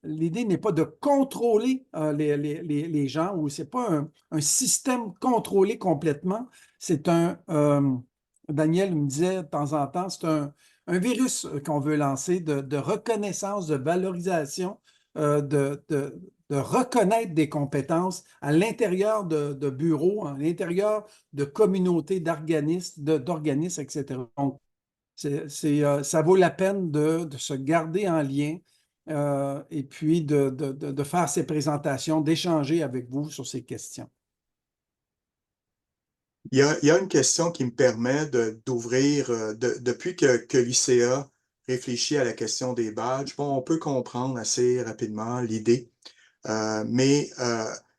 L'idée n'est pas de contrôler les gens ou c'est pas un système contrôlé complètement. C'est Daniel me disait de temps en temps, c'est un virus qu'on veut lancer de reconnaissance, de valorisation, de reconnaître des compétences à l'intérieur de bureaux, à l'intérieur de communautés d'organismes, etc. Donc, ça vaut la peine de se garder en lien et puis de faire ces présentations, d'échanger avec vous sur ces questions. Il y a une question qui me permet d'ouvrir, depuis que l'ICA réfléchit à la question des badges, bon, on peut comprendre assez rapidement l'idée. Mais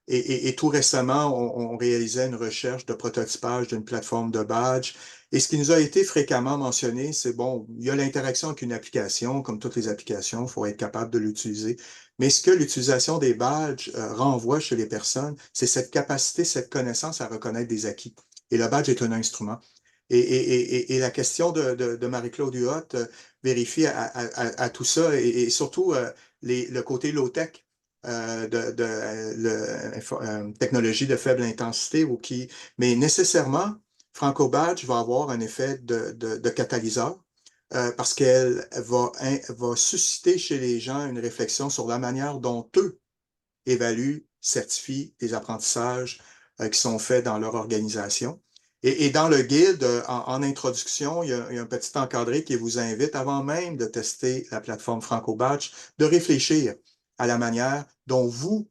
et tout récemment, on réalisait une recherche de prototypage d'une plateforme de badge. Et ce qui nous a été fréquemment mentionné, c'est bon, il y a l'interaction avec une application, comme toutes les applications, il faut être capable de l'utiliser. Mais ce que l'utilisation des badges renvoie chez les personnes, c'est cette capacité, cette connaissance à reconnaître des acquis. Et le badge est un instrument. Et la question de Marie-Claude Huot vérifie à tout ça et surtout le côté low-tech technologie de faible intensité mais nécessairement, Franco Badge va avoir un effet de catalyseur parce va susciter chez les gens une réflexion sur la manière dont eux évaluent, certifient les apprentissages qui sont faits dans leur organisation. Et dans le guide, en introduction, il y a un petit encadré qui vous invite, avant même de tester la plateforme Franco Badge, de réfléchir à la manière dont vous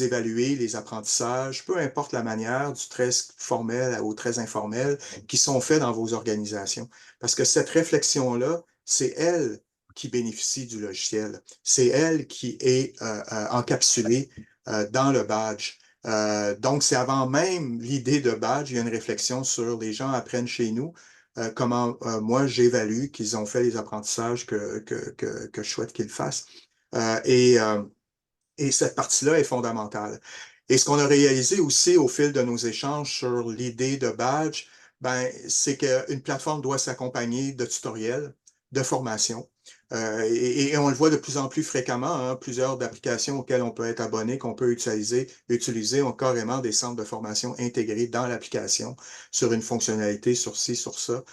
évaluez les apprentissages, peu importe la manière, du très formel au très informel, qui sont faits dans vos organisations. Parce que cette réflexion-là, c'est elle qui bénéficie du logiciel. C'est elle qui est encapsulée dans le badge. Donc, c'est avant même l'idée de badge, il y a une réflexion sur les gens apprennent chez nous, comment moi j'évalue qu'ils ont fait les apprentissages que je souhaite qu'ils fassent. Euh, et, euh, et cette partie-là est fondamentale. Et ce qu'on a réalisé aussi au fil de nos échanges sur l'idée de badge, ben, c'est qu'une plateforme doit s'accompagner de tutoriels, de formations. Et on le voit de plus en plus fréquemment, hein, plusieurs d'applications auxquelles on peut être abonné, qu'on peut utiliser ont carrément des centres de formation intégrés dans l'application sur une fonctionnalité, sur ci, sur ça.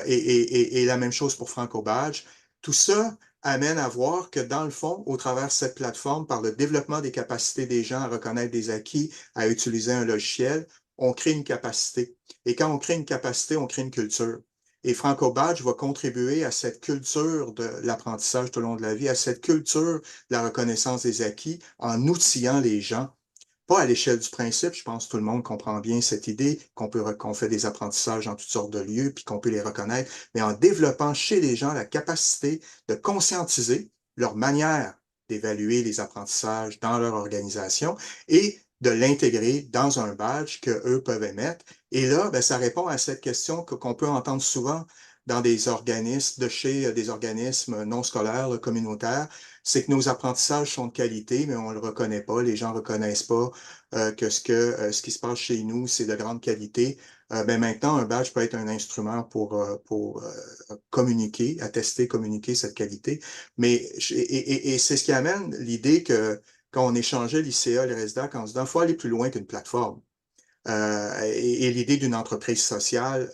Et la même chose pour Franco Badge. Tout ça amène à voir que dans le fond, au travers de cette plateforme, par le développement des capacités des gens à reconnaître des acquis, à utiliser un logiciel, on crée une capacité. Et quand on crée une capacité, on crée une culture. Et Franco Badge va contribuer à cette culture de l'apprentissage tout au long de la vie, à cette culture de la reconnaissance des acquis en outillant les gens. Pas à l'échelle du principe, je pense que tout le monde comprend bien cette idée qu'on fait des apprentissages dans toutes sortes de lieux puis qu'on peut les reconnaître, mais en développant chez les gens la capacité de conscientiser leur manière d'évaluer les apprentissages dans leur organisation et de l'intégrer dans un badge qu'eux peuvent émettre. Et là, ben, ça répond à cette question qu'on peut entendre souvent dans des organismes, des organismes non scolaires, communautaires, c'est que nos apprentissages sont de qualité, mais on ne le reconnaît pas. Les gens ne reconnaissent pas ce qui se passe chez nous, c'est de grande qualité. Ben maintenant, un badge peut être un instrument pour communiquer, attester, communiquer cette qualité. Et c'est ce qui amène l'idée que quand on échangeait l'ICA, les résidents, quand on se dit, il faut aller plus loin qu'une plateforme. Et l'idée d'une entreprise sociale,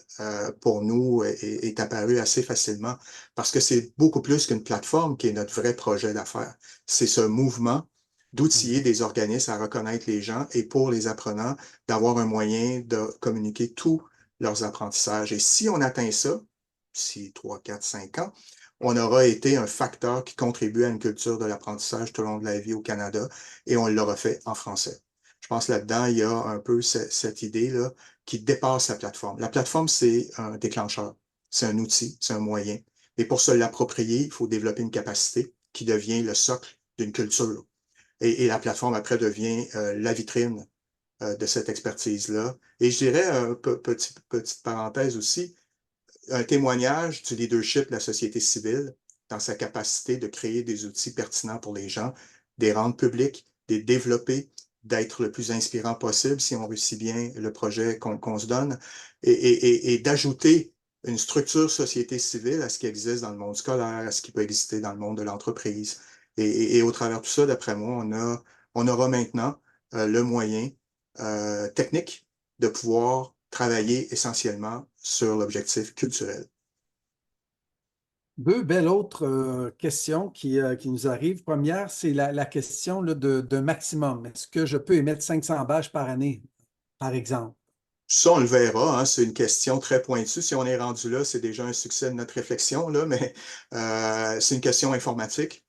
pour nous, est apparue assez facilement parce que c'est beaucoup plus qu'une plateforme qui est notre vrai projet d'affaires. C'est ce mouvement d'outiller des organismes à reconnaître les gens et pour les apprenants, d'avoir un moyen de communiquer tous leurs apprentissages. Et si on atteint ça, si 3, 4, 5 ans, on aura été un facteur qui contribue à une culture de l'apprentissage tout au long de la vie au Canada et on l'aura fait en français. Je pense là-dedans, il y a un peu cette idée-là qui dépasse la plateforme. La plateforme, c'est un déclencheur, c'est un outil, c'est un moyen. Mais pour se l'approprier, il faut développer une capacité qui devient le socle d'une culture. Et la plateforme, après, devient la vitrine de cette expertise-là. Et je dirais, petite parenthèse aussi, un témoignage du leadership de la société civile dans sa capacité de créer des outils pertinents pour les gens, des rendre publics, des développer, d'être le plus inspirant possible si on réussit bien le projet qu'on se donne, et d'ajouter une structure société civile à ce qui existe dans le monde scolaire, à ce qui peut exister dans le monde de l'entreprise. Et au travers de tout ça, d'après moi, on aura maintenant le moyen technique de pouvoir travailler essentiellement sur l'objectif culturel. Deux belles autres questions qui nous arrivent. Première, c'est la question là, de maximum. Est-ce que je peux émettre 500 bâches par année, par exemple? Ça, on le verra, hein, c'est une question très pointue. Si on est rendu là, c'est déjà un succès de notre réflexion, là, mais c'est une question informatique.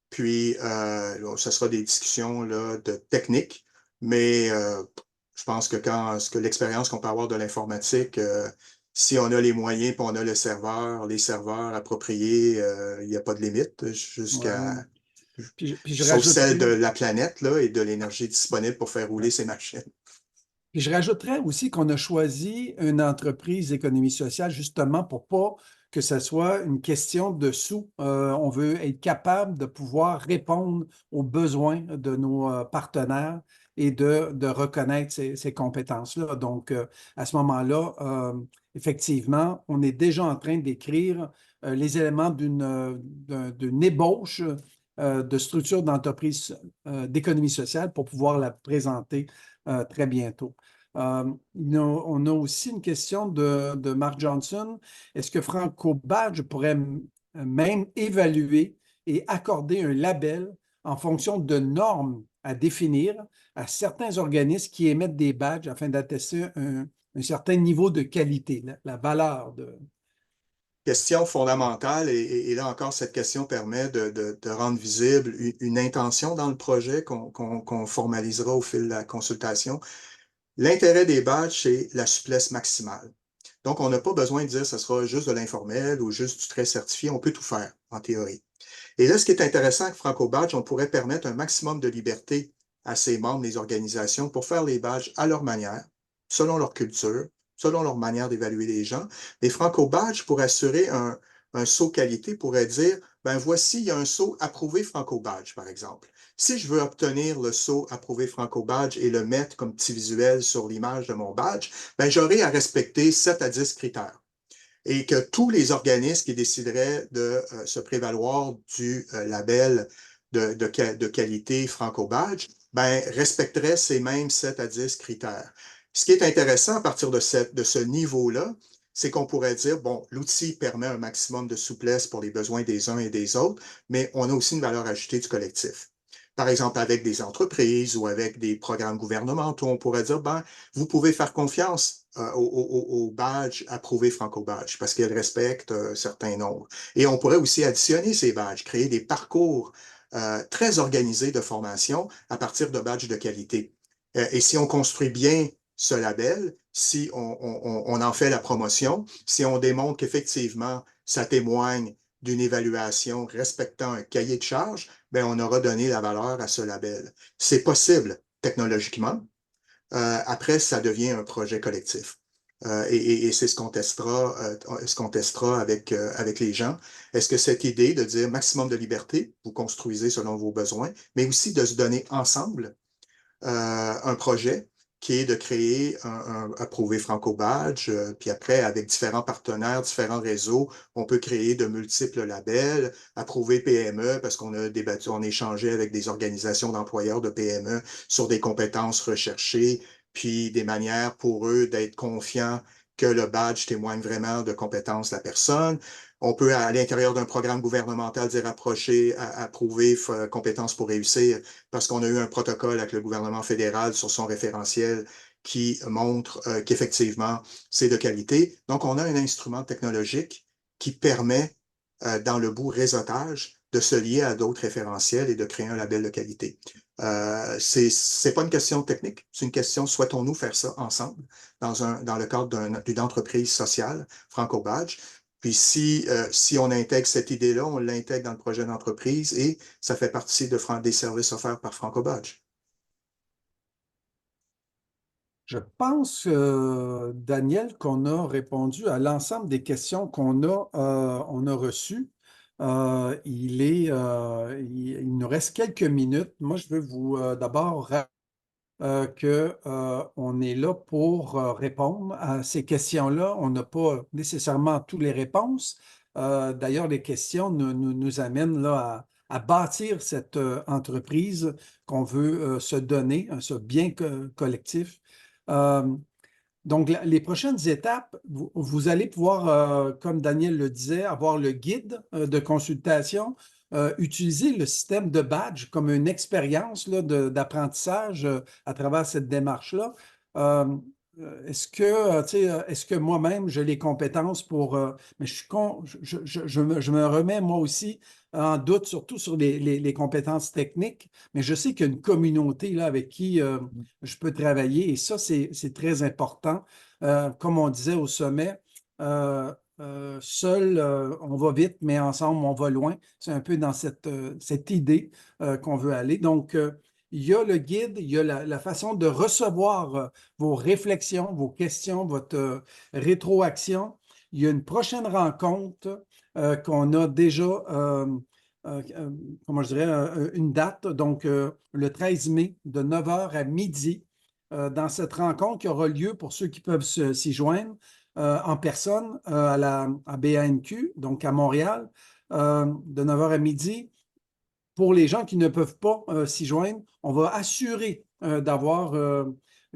Puis, ce sera des discussions là, de technique, mais je pense que que l'expérience qu'on peut avoir de l'informatique, si on a les moyens, puis on a les serveurs appropriés, il n'y a pas de limite Ouais. jusqu'à, Puis je sauf celle de rajouterais, la planète là, et de l'énergie disponible pour faire rouler ces machines. Puis je rajouterais aussi qu'on a choisi une entreprise d'économie sociale justement pour pas que ce soit une question de sous. On veut être capable de pouvoir répondre aux besoins de nos partenaires et de reconnaître ces compétences-là. Donc, à ce moment-là, effectivement, on est déjà en train d'écrire les éléments d'une ébauche de structure d'entreprise d'économie sociale pour pouvoir la présenter très bientôt. On a aussi une question de Mark Johnson. Est-ce que Franco Badge pourrait même évaluer et accorder un label en fonction de normes à définir à certains organismes qui émettent des badges afin d'attester un certain niveau de qualité, la valeur de... Question fondamentale, et là encore, cette question permet de rendre visible une intention dans le projet qu'on formalisera au fil de la consultation. L'intérêt des badges, c'est la souplesse maximale. Donc, on n'a pas besoin de dire que ce sera juste de l'informel ou juste du très certifié. On peut tout faire, en théorie. Et là, ce qui est intéressant avec Franco Badge, on pourrait permettre un maximum de liberté à ses membres des organisations pour faire les badges à leur manière, selon leur culture, selon leur manière d'évaluer les gens. Les Franco Badge, pour assurer un saut qualité, pourrait dire, ben voici, il y a un saut approuvé Franco Badge, par exemple. Si je veux obtenir le saut approuvé Franco Badge et le mettre comme petit visuel sur l'image de mon badge, ben j'aurai à respecter 7 à 10 critères et que tous les organismes qui décideraient de se prévaloir du label de qualité Franco-Badge, ben, respecteraient ces mêmes 7 à 10 critères. Ce qui est intéressant à partir de ce niveau-là, c'est qu'on pourrait dire, bon, l'outil permet un maximum de souplesse pour les besoins des uns et des autres, mais on a aussi une valeur ajoutée du collectif. Par exemple, avec des entreprises ou avec des programmes gouvernementaux, on pourrait dire, ben, vous pouvez faire confiance au badge approuvé Franco-Badge parce qu'elle respecte un certain nombre. Et on pourrait aussi additionner ces badges, créer des parcours très organisés de formation à partir de badges de qualité. Et si on construit bien ce label, si on en fait la promotion, si on démontre qu'effectivement, ça témoigne d'une évaluation respectant un cahier de charge, ben on aura donné la valeur à ce label. C'est possible technologiquement, après, ça devient un projet collectif. Et c'est ce qu'on testera avec les gens. Est-ce que cette idée de dire maximum de liberté, vous construisez selon vos besoins, mais aussi de se donner ensemble un projet qui est de créer un approuvé Franco-Badge, puis après, avec différents partenaires, différents réseaux, on peut créer de multiples labels, approuvé PME, parce qu'on a débattu, on a échangé avec des organisations d'employeurs de PME sur des compétences recherchées, puis des manières pour eux d'être confiants que le badge témoigne vraiment de compétences de la personne. On peut, à l'intérieur d'un programme gouvernemental, dire approuver compétences pour réussir, parce qu'on a eu un protocole avec le gouvernement fédéral sur son référentiel qui montre qu'effectivement, c'est de qualité. Donc, on a un instrument technologique qui permet, dans le bout réseautage, de se lier à d'autres référentiels et de créer un label de qualité. C'est pas une question technique, c'est une question, souhaitons-nous faire ça ensemble dans le cadre d'une entreprise sociale, Franco Badge. Puis si on intègre cette idée-là, on l'intègre dans le projet d'entreprise et ça fait partie des services offerts par Franco Badge. Je pense, Daniel, qu'on a répondu à l'ensemble des questions on a reçues. Il nous reste quelques minutes. Moi, je veux vous d'abord qu'on est là pour répondre à ces questions-là. On n'a pas nécessairement toutes les réponses. D'ailleurs, les questions nous amènent là à bâtir cette entreprise qu'on veut se donner, ce bien collectif. Euh, donc, les prochaines étapes, vous allez pouvoir, comme Daniel le disait, avoir le guide de consultation, utiliser le système de badge comme une expérience là, d'apprentissage à travers cette démarche-là. Euh, est-ce que moi-même, j'ai les compétences pour... mais je me remets moi aussi en doute, surtout sur les compétences techniques, mais je sais qu'il y a une communauté là, avec qui je peux travailler et ça, c'est très important. Comme on disait au sommet, seul, on va vite, mais ensemble, on va loin. C'est un peu dans cette idée qu'on veut aller. Donc, il y a le guide, il y a la façon de recevoir vos réflexions, vos questions, votre rétroaction. Il y a une prochaine rencontre qu'on a déjà, comment je dirais, une date, donc le 13 mai de 9 heures à midi. Dans cette rencontre qui aura lieu pour ceux qui peuvent s'y joindre en personne à BANQ, donc à Montréal, de 9 heures à midi. Pour les gens qui ne peuvent pas s'y joindre, on va assurer d'avoir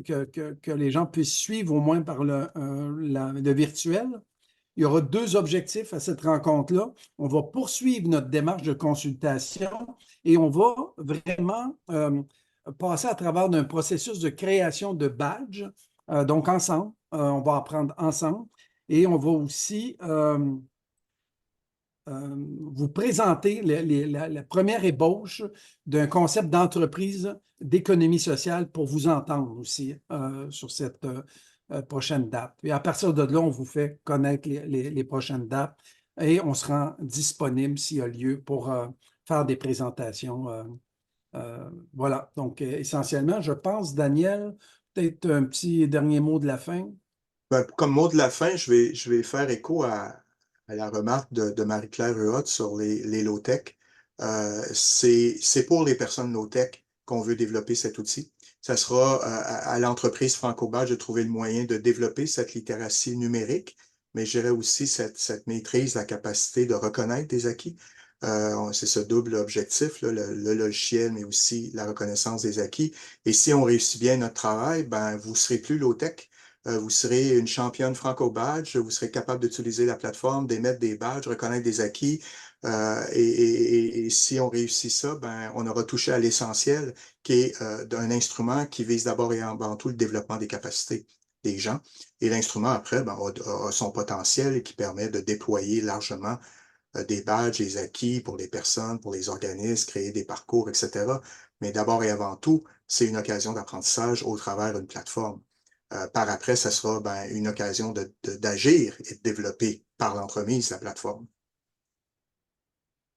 que les gens puissent suivre au moins par le virtuel. Il y aura deux objectifs à cette rencontre-là. On va poursuivre notre démarche de consultation et on va vraiment passer à travers d'un processus de création de badges. Donc, ensemble, on va apprendre ensemble et on va aussi vous présenter la première ébauche d'un concept d'entreprise d'économie sociale pour vous entendre aussi sur cette prochaine date. Et à partir de là, on vous fait connaître les prochaines dates et on se rend disponible s'il y a lieu pour faire des présentations. Voilà, donc essentiellement, je pense, Daniel, peut-être un petit dernier mot de la fin. Ben, comme mot de la fin, je vais faire écho à la remarque de Marie-Claire Huot sur les low-tech. C'est pour les personnes low-tech qu'on veut développer cet outil. Ça sera à l'entreprise Franco-Badge de trouver le moyen de développer cette littératie numérique, mais j'aurais aussi cette maîtrise, la capacité de reconnaître des acquis. C'est ce double objectif, là, le logiciel, mais aussi la reconnaissance des acquis. Et si on réussit bien notre travail, ben, vous serez plus low-tech. Vous serez une championne Franco-Badge, vous serez capable d'utiliser la plateforme, d'émettre des badges, reconnaître des acquis. Et si on réussit ça, ben, on aura touché à l'essentiel, qui est d'un instrument qui vise d'abord et avant tout le développement des capacités des gens. Et l'instrument, après, ben, a son potentiel et qui permet de déployer largement des badges, des acquis pour les personnes, pour les organismes, créer des parcours, etc. Mais d'abord et avant tout, c'est une occasion d'apprentissage au travers d'une plateforme. Par après, ça sera ben, une occasion d'agir et de développer par l'entremise la plateforme.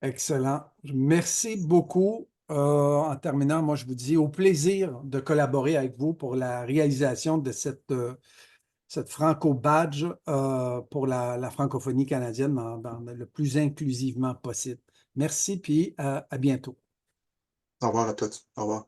Excellent. Merci beaucoup. En terminant, moi, je vous dis au plaisir de collaborer avec vous pour la réalisation de cette Franco-Badge pour la francophonie canadienne dans le plus inclusivement possible. Merci, puis à bientôt. Au revoir à tous. Au revoir.